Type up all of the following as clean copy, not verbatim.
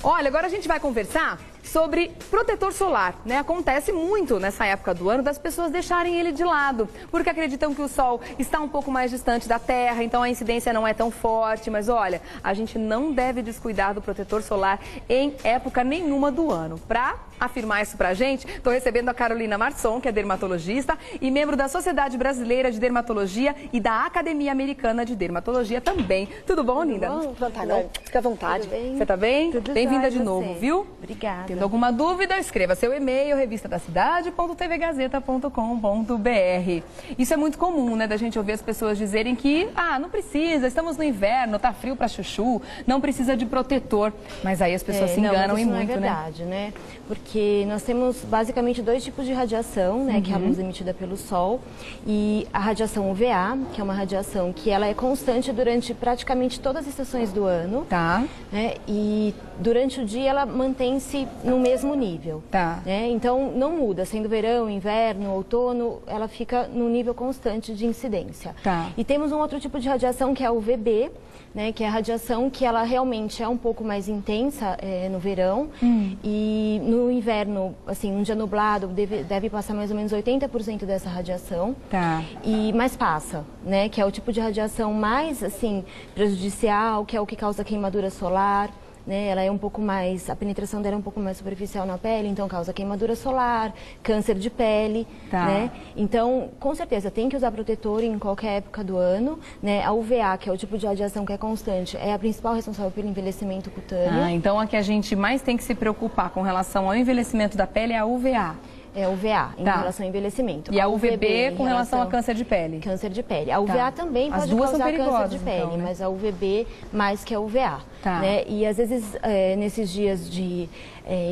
Olha, agora a gente vai conversar sobre protetor solar, né? Acontece muito nessa época do ano das pessoas deixarem ele de lado, porque acreditam que o sol está um pouco mais distante da Terra, então a incidência não é tão forte. Mas olha, a gente não deve descuidar do protetor solar em época nenhuma do ano. Para afirmar isso pra gente, estou recebendo a Carolina Marçom, que é dermatologista e membro da Sociedade Brasileira de Dermatologia e da Academia Americana de Dermatologia também. Tudo bom, linda? Tudo bom? Fica à vontade. Você tá bem? Bem-vinda de novo, viu? Obrigada. Tendo alguma dúvida, escreva seu e-mail, revistadacidade.tvgazeta.com.br. Isso é muito comum, né, da gente ouvir as pessoas dizerem que, não precisa, estamos no inverno, tá frio pra chuchu, não precisa de protetor. Mas aí as pessoas se enganam e muito, né? Não é verdade, né? Porque nós temos basicamente dois tipos de radiação, né, que é a luz emitida pelo sol, e a radiação UVA, que é uma radiação que ela é constante durante praticamente todas as estações do ano. Tá. Né? E durante o dia ela mantém-se no mesmo nível. Tá. Né? Então não muda, sendo verão, inverno, outono, ela fica no nível constante de incidência. Tá. E temos um outro tipo de radiação que é a UVB, né, que é a radiação que ela realmente é um pouco mais intensa no verão e no inverno, assim, um dia nublado deve passar mais ou menos 80% dessa radiação. Tá. Mas passa, né, que é o tipo de radiação mais, assim, prejudicial, que é o que causa queimadura solar. Né, ela é um pouco mais, a penetração dela é um pouco mais superficial na pele, então causa queimadura solar, câncer de pele, tá. Né? Então, com certeza, tem que usar protetor em qualquer época do ano, né? A UVA, que é o tipo de radiação que é constante, é a principal responsável pelo envelhecimento cutâneo. Então a que a gente mais tem que se preocupar com relação ao envelhecimento da pele é a UVA. É a UVA, em relação ao envelhecimento. E a UVB com relação a câncer de pele? Câncer de pele. A UVA também pode causar câncer de pele, então, né? Mas a UVB mais que a UVA. Tá. Né? E às vezes, nesses dias de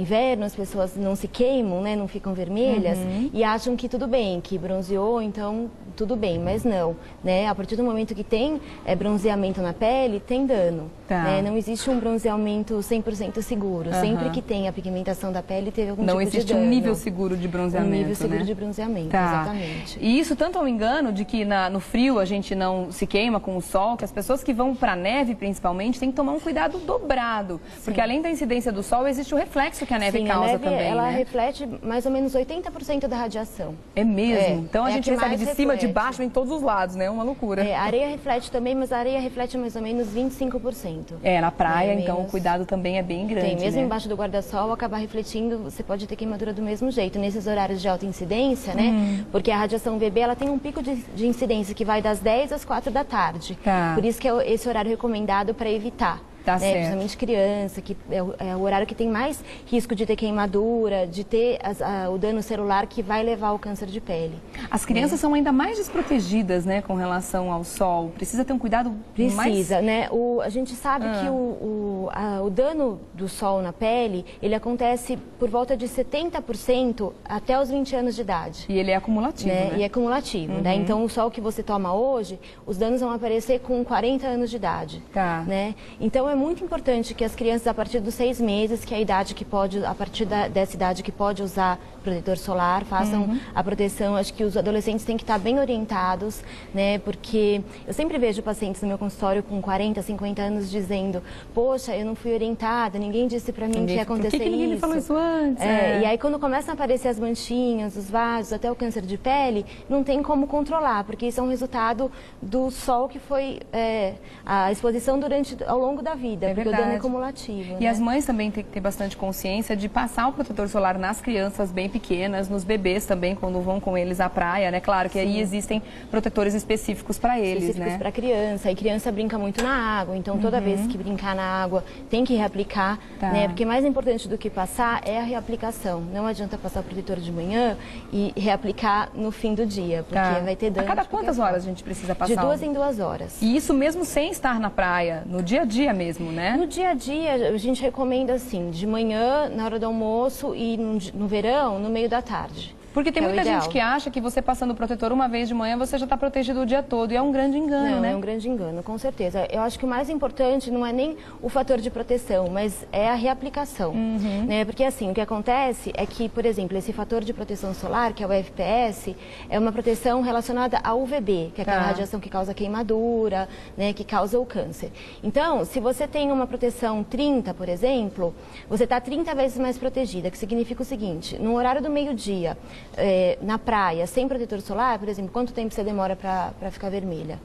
inverno, as pessoas não se queimam, né? Não ficam vermelhas e acham que tudo bem, que bronzeou, então tudo bem, mas não. Né? A partir do momento que tem bronzeamento na pele, tem dano. Tá. Né? Não existe um bronzeamento 100% seguro. Sempre que tem a pigmentação da pele, teve algum tipo de dano. Não existe um nível seguro de bronzeamento, nível seguro, né? de bronzeamento, tá. Exatamente. E isso tanto é um engano de que no frio a gente não se queima com o sol, que as pessoas que vão para neve principalmente têm que tomar um cuidado dobrado, porque além da incidência do sol existe o reflexo que a neve causa a neve, também, ela né? reflete mais ou menos 80% da radiação. É mesmo? Então a gente recebe de cima, de baixo, em todos os lados, né? Uma loucura. A areia reflete também, mas a areia reflete mais ou menos 25%. Na praia, então o cuidado também é bem grande, mesmo né? embaixo do guarda-sol, acabar refletindo, você pode ter queimadura do mesmo jeito. Nesses horários de alta incidência, né? Porque a radiação UVB, ela tem um pico de incidência que vai das 10 às 4 da tarde. Tá. Por isso que é esse horário recomendado para evitar. Tá certo. Principalmente criança, que é o horário que tem mais risco de ter queimadura, de ter o dano celular que vai levar ao câncer de pele. As crianças são ainda mais desprotegidas, né, com relação ao sol. Precisa ter um cuidado mais... né? A gente sabe que o dano do sol na pele, ele acontece por volta de 70% até os 20 anos de idade. E ele é acumulativo, né? E é acumulativo, né? Então, o sol que você toma hoje, os danos vão aparecer com 40 anos de idade. Tá. Né? Então, é muito importante que as crianças, a partir dos 6 meses, que é a idade que pode, a partir dessa idade que pode usar protetor solar, façam a proteção. Acho que os adolescentes têm que estar bem orientados, né? Porque eu sempre vejo pacientes no meu consultório com 40, 50 anos dizendo: poxa, eu não fui orientada, ninguém disse pra mim que ia acontecer isso. Por que ninguém me falou isso antes? E aí, quando começam a aparecer as manchinhas, os vasos, até o câncer de pele, não tem como controlar, porque isso é um resultado do sol que foi a exposição ao longo da vida, porque o dano é cumulativo. E né? as mães também têm que ter bastante consciência de passar o protetor solar nas crianças bem pequenas, nos bebês também, quando vão com eles à praia, né? Claro que aí existem protetores específicos para eles, específicos, né? para criança. E criança brinca muito na água, então toda vez que brincar na água tem que reaplicar, né? Porque mais importante do que passar é a reaplicação. Não adianta passar o protetor de manhã e reaplicar no fim do dia, porque vai ter dano. A cada quantas horas a gente precisa passar? De 2 em 2 horas. E isso mesmo sem estar na praia, no dia a dia mesmo, né? No dia a dia, a gente recomenda assim, de manhã, na hora do almoço e no verão, no meio da tarde. Porque tem muita gente que acha que você passando o protetor uma vez de manhã, você já está protegido o dia todo. E é um grande engano, né? É um grande engano, com certeza. Eu acho que o mais importante não é nem o fator de proteção, mas é a reaplicação. Né? Porque assim, o que acontece é que, por exemplo, esse fator de proteção solar, que é o FPS, é uma proteção relacionada ao UVB, que é aquela radiação que causa queimadura, né, que causa o câncer. Então, se você tem uma proteção 30, por exemplo, você está 30 vezes mais protegida, que significa o seguinte: no horário do meio-dia, na praia, sem protetor solar, por exemplo, quanto tempo você demora para ficar vermelha?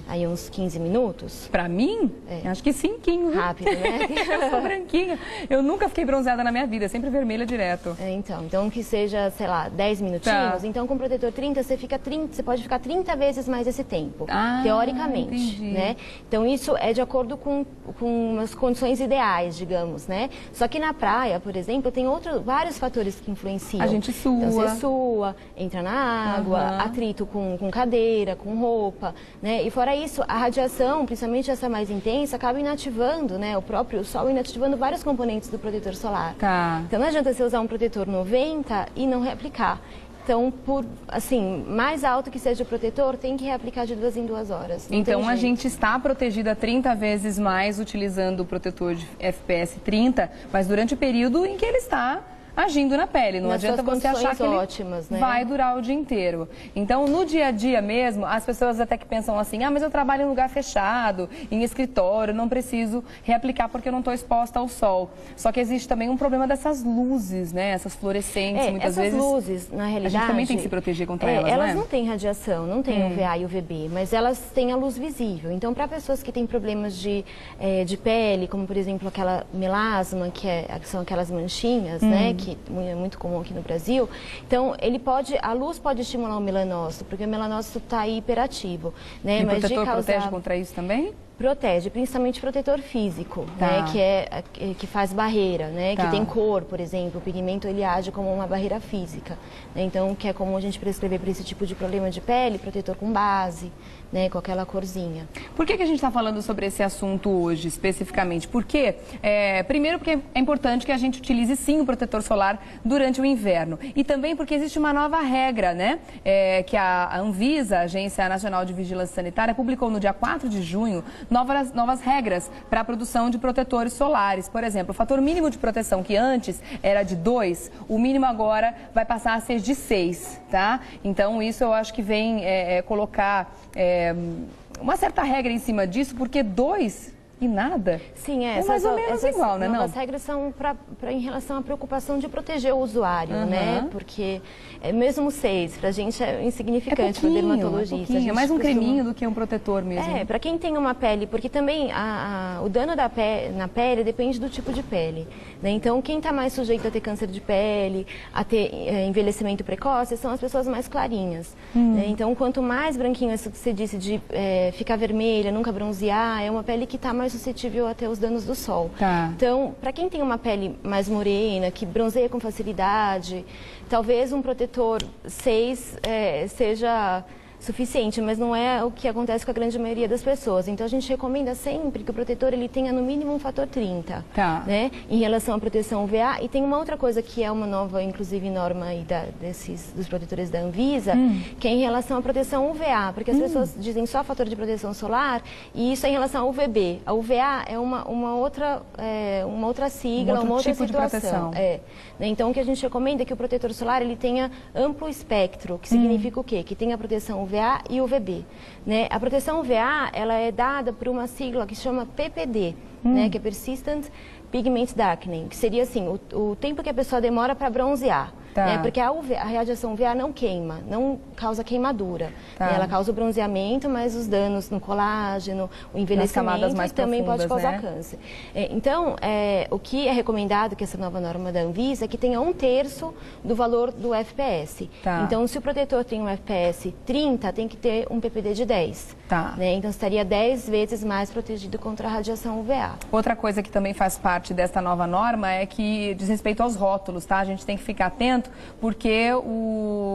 Aí uns 15 minutos? Pra mim? Acho que 5. Rápido, né? Eu sou branquinha. Eu nunca fiquei bronzeada na minha vida, sempre vermelha direto. Então que seja, sei lá, 10 minutinhos. Então com protetor 30, você pode ficar 30 vezes mais esse tempo, teoricamente, né? Então isso é de acordo com umas condições ideais, digamos, né? Só que na praia, por exemplo, tem vários fatores que influenciam. A gente sua. Então você sua, entra na água, atrito com cadeira, com roupa, né? E fora isso, a radiação, principalmente essa mais intensa, acaba inativando, né? O próprio sol inativando vários componentes do protetor solar. Então não adianta você usar um protetor 90 e não reaplicar. Então, mais alto que seja o protetor, tem que reaplicar de 2 em 2 horas. Então, a gente está protegida 30 vezes mais utilizando o protetor de FPS 30, mas durante o período em que ele está agindo na pele. Não adianta você achar que ele vai durar o dia inteiro. Então, no dia a dia mesmo, as pessoas até que pensam assim, mas eu trabalho em lugar fechado, em escritório, não preciso reaplicar porque eu não estou exposta ao sol. Só que existe também um problema dessas luzes, né? Essas fluorescentes, muitas vezes. Essas luzes, na realidade... A gente também tem que se proteger contra elas, elas não têm radiação, não têm UVA e UVB, mas elas têm a luz visível. Então, para pessoas que têm problemas de pele, como, por exemplo, aquela melasma, que são aquelas manchinhas, né? Que é muito comum aqui no Brasil. Então, a luz pode estimular o melanócito, porque o melanócito está aí hiperativo, né? E o protetor protege contra isso também? Protege, principalmente protetor físico, né, que faz barreira, né, que tem cor, por exemplo. O pigmento ele age como uma barreira física, né, então que é comum a gente prescrever para esse tipo de problema de pele, protetor com base, né, com aquela corzinha. Por que a gente está falando sobre esse assunto hoje, especificamente? Porque, primeiro, porque é importante que a gente utilize sim o protetor solar durante o inverno. E também porque existe uma nova regra, né, que a Anvisa, a Agência Nacional de Vigilância Sanitária, publicou no dia 4 de junho, novas regras para a produção de protetores solares. Por exemplo, o fator mínimo de proteção, que antes era de 2, o mínimo agora vai passar a ser de 6, tá? Então, isso eu acho que vem colocar uma certa regra em cima disso, porque 2... E nada? Sim, mais ou menos igual, né? As regras são em relação à preocupação de proteger o usuário, né? Porque mesmo 6, pra gente é insignificante para dermatologista. É mais um creminho do que um protetor mesmo. Para quem tem uma pele, porque também o dano na pele depende do tipo de pele, né? Então, quem está mais sujeito a ter câncer de pele, a ter envelhecimento precoce, são as pessoas mais clarinhas. Né? Então, quanto mais branquinho, isso que você disse de ficar vermelha, nunca bronzear, é uma pele que está mais suscetível a ter os danos do sol. Então, para quem tem uma pele mais morena, que bronzeia com facilidade, talvez um protetor 6 seja suficiente, mas não é o que acontece com a grande maioria das pessoas. Então, a gente recomenda sempre que o protetor ele tenha no mínimo um fator 30, né, em relação à proteção UVA. E tem uma outra coisa que é uma nova, inclusive, norma aí dos protetores da Anvisa, que é em relação à proteção UVA, porque as pessoas dizem só fator de proteção solar, e isso é em relação ao UVB. A UVA é uma outra sigla, uma outra tipo situação. Então, o que a gente recomenda é que o protetor solar ele tenha amplo espectro, que significa o quê? Que tenha proteção UVA e UVB. Né? A proteção UVA ela é dada por uma sigla que se chama PPD, né? Que é Persistent Pigment Darkening, que seria assim, o tempo que a pessoa demora para bronzear. Né? Porque a radiação UVA não queima, não causa queimadura. Né? Ela causa o bronzeamento, mas os danos no colágeno, o envelhecimento mais também pode causar câncer. Então, o que é recomendado, que essa nova norma da Anvisa, é que tenha 1/3 do valor do FPS. Então, se o protetor tem um FPS 30, tem que ter um PPD de 10. Né? Então, estaria 10 vezes mais protegido contra a radiação UVA. Outra coisa que também faz parte desta nova norma é que diz respeito aos rótulos, tá? A gente tem que ficar atento investimento, porque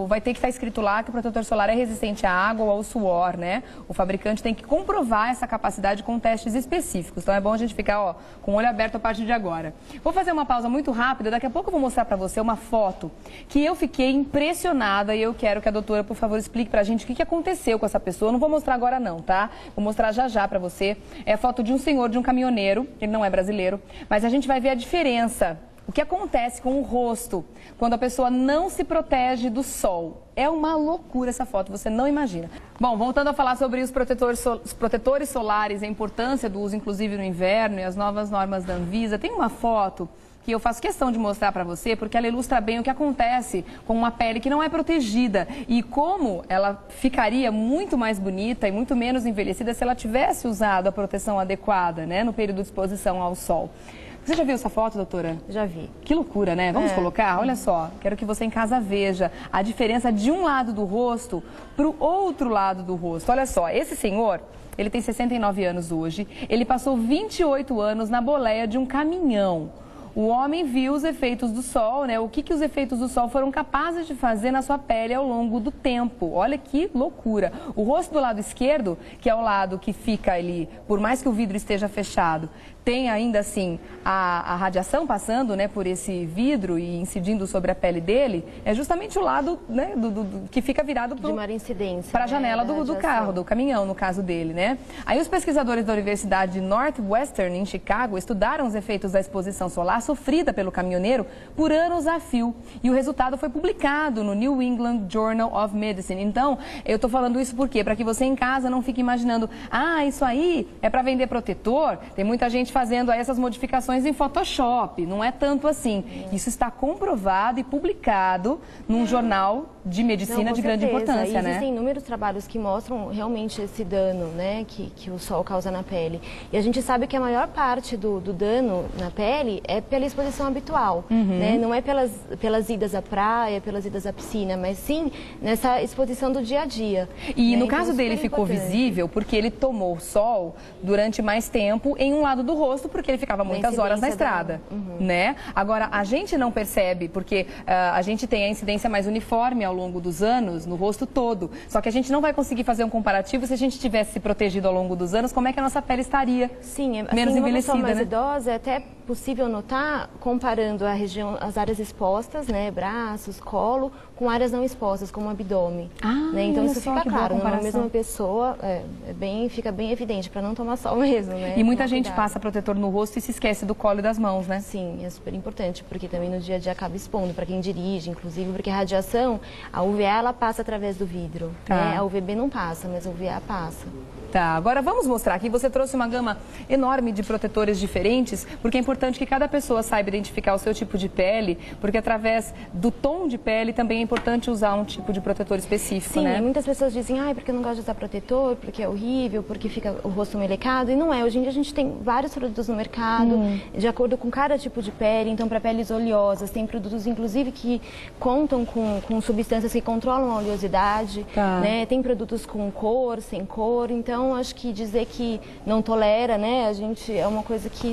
vai ter que estar escrito lá que o protetor solar é resistente à água ou ao suor, né? O fabricante tem que comprovar essa capacidade com testes específicos. Então é bom a gente ficar com o olho aberto a partir de agora. Vou fazer uma pausa muito rápida, daqui a pouco eu vou mostrar para você uma foto que eu fiquei impressionada e eu quero que a doutora, por favor, explique pra gente o que aconteceu com essa pessoa. Eu não vou mostrar agora não, tá? Vou mostrar já para você. É a foto de um senhor, de um caminhoneiro, ele não é brasileiro, mas a gente vai ver a diferença. O que acontece com o rosto quando a pessoa não se protege do sol? É uma loucura essa foto, você não imagina. Bom, voltando a falar sobre os protetores solares, a importância do uso, inclusive no inverno, e as novas normas da Anvisa, tem uma foto que eu faço questão de mostrar para você, porque ela ilustra bem o que acontece com uma pele que não é protegida e como ela ficaria muito mais bonita e muito menos envelhecida se ela tivesse usado a proteção adequada, né, no período de exposição ao sol. Você já viu essa foto, doutora? Já vi. Que loucura, né? Vamos colocar? Olha só, quero que você em casa veja a diferença de um lado do rosto para o outro lado do rosto. Olha só, esse senhor, ele tem 69 anos hoje, ele passou 28 anos na boleia de um caminhão. O homem viu os efeitos do sol, né? O que os efeitos do sol foram capazes de fazer na sua pele ao longo do tempo. Olha que loucura. O rosto do lado esquerdo, que é o lado que fica ali, por mais que o vidro esteja fechado, tem ainda assim a radiação passando, né, por esse vidro e incidindo sobre a pele dele, é justamente o lado, né, que fica virado de maior incidência para a janela do carro, do caminhão, no caso dele, né? Aí os pesquisadores da Universidade Northwestern, em Chicago, estudaram os efeitos da exposição solar sofrida pelo caminhoneiro por anos a fio. E o resultado foi publicado no New England Journal of Medicine. Então, eu estou falando isso por quê? Para que você em casa não fique imaginando, isso aí é para vender protetor. Tem muita gente fazendo aí essas modificações em Photoshop. Não é tanto assim. Isso está comprovado e publicado num jornal de medicina de grande importância, né? Existem inúmeros trabalhos que mostram realmente esse dano, né, que o sol causa na pele. E a gente sabe que a maior parte do dano na pele é pela exposição habitual, né? Não é pelas idas à praia, pelas idas à piscina, mas sim nessa exposição do dia a dia. E no caso dele ficou visível porque ele tomou sol durante mais tempo em um lado do rosto, porque ele ficava muitas horas na estrada, né? Agora, a gente não percebe, porque a gente tem a incidência mais uniforme ao longo dos anos, no rosto todo. Só que a gente não vai conseguir fazer um comparativo se a gente tivesse se protegido ao longo dos anos, como é que a nossa pele estaria menos envelhecida, uma pessoa mais né? idosa, é até possível notar comparando a região, as áreas expostas, né, braços, colo, com áreas não expostas, como o abdômen. Né? Então isso fica claro, numa mesma pessoa, fica bem evidente, para não tomar sol mesmo, né? E muita gente passa protetor no rosto e se esquece do colo e das mãos, né? Sim, é super importante, porque também no dia a dia acaba expondo, para quem dirige, inclusive, porque a radiação, a UVA, ela passa através do vidro, né? A UVB não passa, mas a UVA passa. Tá, agora vamos mostrar aqui, você trouxe uma gama enorme de protetores diferentes, porque é importante que cada pessoa saiba identificar o seu tipo de pele, porque através do tom de pele também é importante usar um tipo de protetor específico, né? Sim, muitas pessoas dizem, porque eu não gosto de usar protetor, porque é horrível, porque fica o rosto melecado, e não é. Hoje em dia a gente tem vários produtos no mercado, de acordo com cada tipo de pele, então para peles oleosas, tem produtos inclusive que contam com substâncias que controlam a oleosidade, né? Tem produtos com cor, sem cor, então acho que dizer que não tolera, né, a gente, é uma coisa que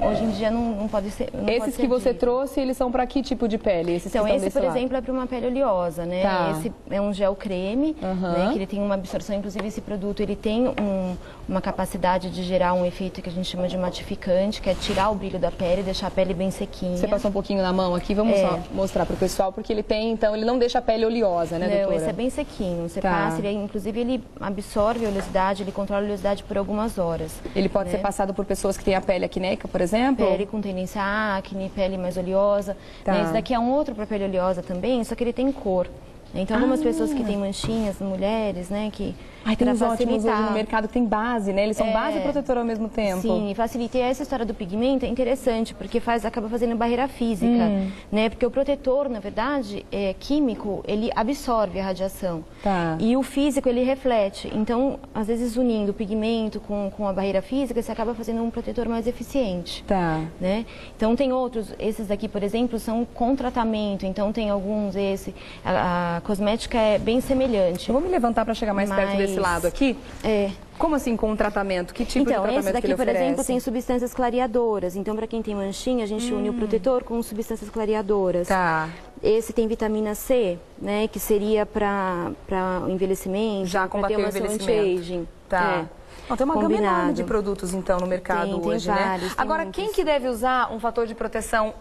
hoje em dia não pode ser. Esses que você trouxe, eles são para que tipo de pele? Então, esse, por exemplo, é para uma pele oleosa, né? Esse é um gel creme, né, que ele tem uma absorção, inclusive esse produto, ele tem uma capacidade de gerar um efeito que a gente chama de matificante, que é tirar o brilho da pele, deixar a pele bem sequinha. Você passou um pouquinho na mão aqui, vamos só mostrar para o pessoal, porque ele tem, então, ele não deixa a pele oleosa, né, doutora? Não, esse é bem sequinho, você passa, inclusive ele absorve a oleosidade, ele controla a oleosidade por algumas horas. Ele pode ser passado por pessoas que têm a pele acneica, por exemplo? Pele com tendência a acne, pele mais oleosa. Né? Esse daqui é um outro para pele oleosa também, só que ele tem cor. Então, algumas pessoas que têm manchinhas, mulheres, né, que tem uns ótimos hoje no mercado que tem base, né? Eles são base e protetor ao mesmo tempo. Sim, e facilita. E essa história do pigmento é interessante, porque acaba fazendo barreira física, né? Porque o protetor, na verdade, químico, ele absorve a radiação. E o físico, ele reflete. Então, às vezes, unindo o pigmento com a barreira física, você acaba fazendo um protetor mais eficiente. Né? Então, tem outros. Esses aqui, por exemplo, são com tratamento. Então, tem alguns, a cosmética é bem semelhante. Eu vou me levantar para chegar mais perto desse lado aqui. Como assim com um tratamento? Que tipo de Então, tratamento esse daqui, que ele por oferece? exemplo, tem substâncias clareadoras. Então, para quem tem manchinha, a gente une o protetor com substâncias clareadoras. Tá. Esse tem vitamina C, né, que seria para o envelhecimento, Já combater o envelhecimento. Anti-aging. Tá. Não, tem uma gama enorme de produtos, então, no mercado tem hoje, vários, né? tem Agora, muitos. quem que deve usar um fator de proteção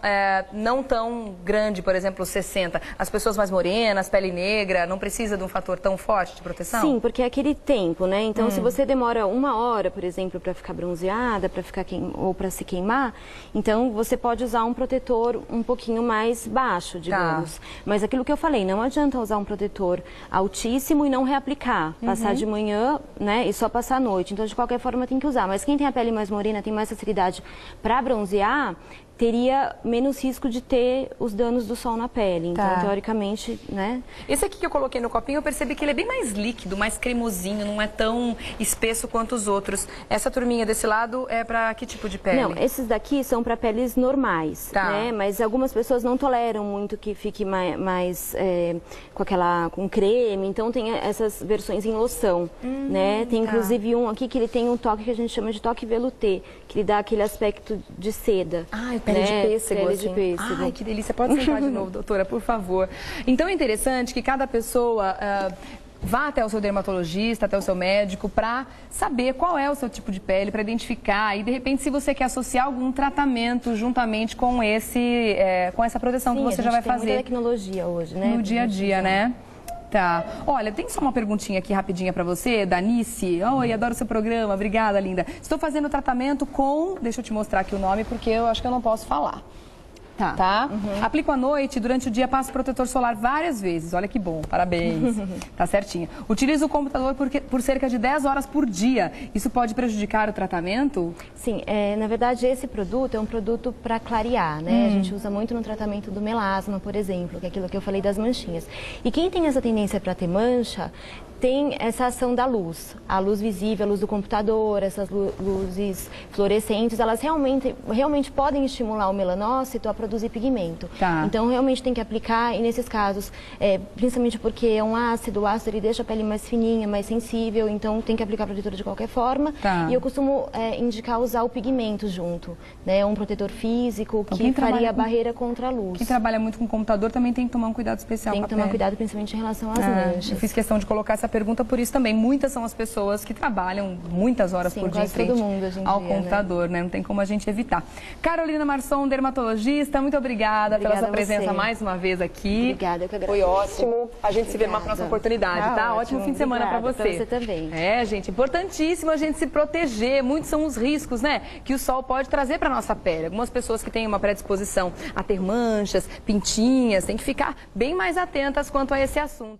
não tão grande, por exemplo, 60? As pessoas mais morenas, pele negra, não precisa de um fator tão forte de proteção? Sim, porque é aquele tempo, né? Então, se você demora 1 hora, por exemplo, para ficar bronzeada, para ficar ou para se queimar, então você pode usar um protetor um pouquinho mais baixo, digamos. Mas aquilo que eu falei, não adianta usar um protetor altíssimo e não reaplicar, passar de manhã, né, e só passar à noite. Então, de qualquer forma, tem que usar. Mas quem tem a pele mais morena, tem mais facilidade para bronzear, teria menos risco de ter os danos do sol na pele. Então, teoricamente, né? Esse aqui que eu coloquei no copinho, eu percebi que ele é bem mais líquido, mais cremosinho, não é tão espesso quanto os outros. Essa turminha desse lado é para que tipo de pele? Não, esses daqui são para peles normais, né? Mas algumas pessoas não toleram muito que fique mais com creme, então tem essas versões em loção, né? Tem inclusive um aqui que ele tem um toque que a gente chama de toque velouté, que ele dá aquele aspecto de seda. Ai, pele de pêssego, pele assim. de pêssego. Ai, que delícia. Pode sentar de novo, doutora, por favor. Então é interessante que cada pessoa vá até o seu dermatologista, até o seu médico, para saber qual é o seu tipo de pele, para identificar e, de repente, se você quer associar algum tratamento juntamente com com essa proteção que você já vai fazer. Tem muita tecnologia hoje, né? No dia a dia, né? Tá. Olha, tem só uma perguntinha aqui rapidinha pra você, Danice. Oi, adoro o seu programa. Obrigada, linda. Estou fazendo tratamento com... Deixa eu te mostrar aqui o nome, porque eu acho que eu não posso falar. Tá? Aplico à noite, durante o dia passo protetor solar várias vezes. Olha que bom, parabéns. Tá certinho. Utilizo o computador por cerca de 10 horas por dia. Isso pode prejudicar o tratamento? Sim, na verdade esse produto é um produto para clarear, né? A gente usa muito no tratamento do melasma, por exemplo, que é aquilo que eu falei das manchinhas. E quem tem essa tendência para ter mancha, tem essa ação da luz. A luz visível, a luz do computador, essas luzes fluorescentes, elas realmente podem estimular o melanócito a produzir pigmento. Tá. Então, realmente tem que aplicar, e nesses casos, principalmente porque é um ácido, o ácido ele deixa a pele mais fininha, mais sensível, então tem que aplicar protetor de qualquer forma. Tá. E eu costumo indicar usar o pigmento junto, né? Um protetor físico então, que faria a barreira contra a luz. Quem trabalha muito com computador também tem que tomar um cuidado especial Tem com a que tomar pele. cuidado, principalmente em relação às manchas. Eu fiz questão de colocar essa pergunta por isso também. Muitas são as pessoas que trabalham muitas horas por dia em frente todo mundo hoje em ao dia, computador, né? Não tem como a gente evitar. Carolina Marçom, dermatologista, muito obrigada pela sua presença mais uma vez aqui. Obrigada, eu que agradeço. Foi ótimo. A gente se vê numa próxima oportunidade, tá? Ótimo fim de semana para você. Pra você também. Gente, importantíssimo a gente se proteger. Muitos são os riscos, né, que o sol pode trazer para nossa pele. Algumas pessoas que têm uma predisposição a ter manchas, pintinhas, têm que ficar bem mais atentas quanto a esse assunto.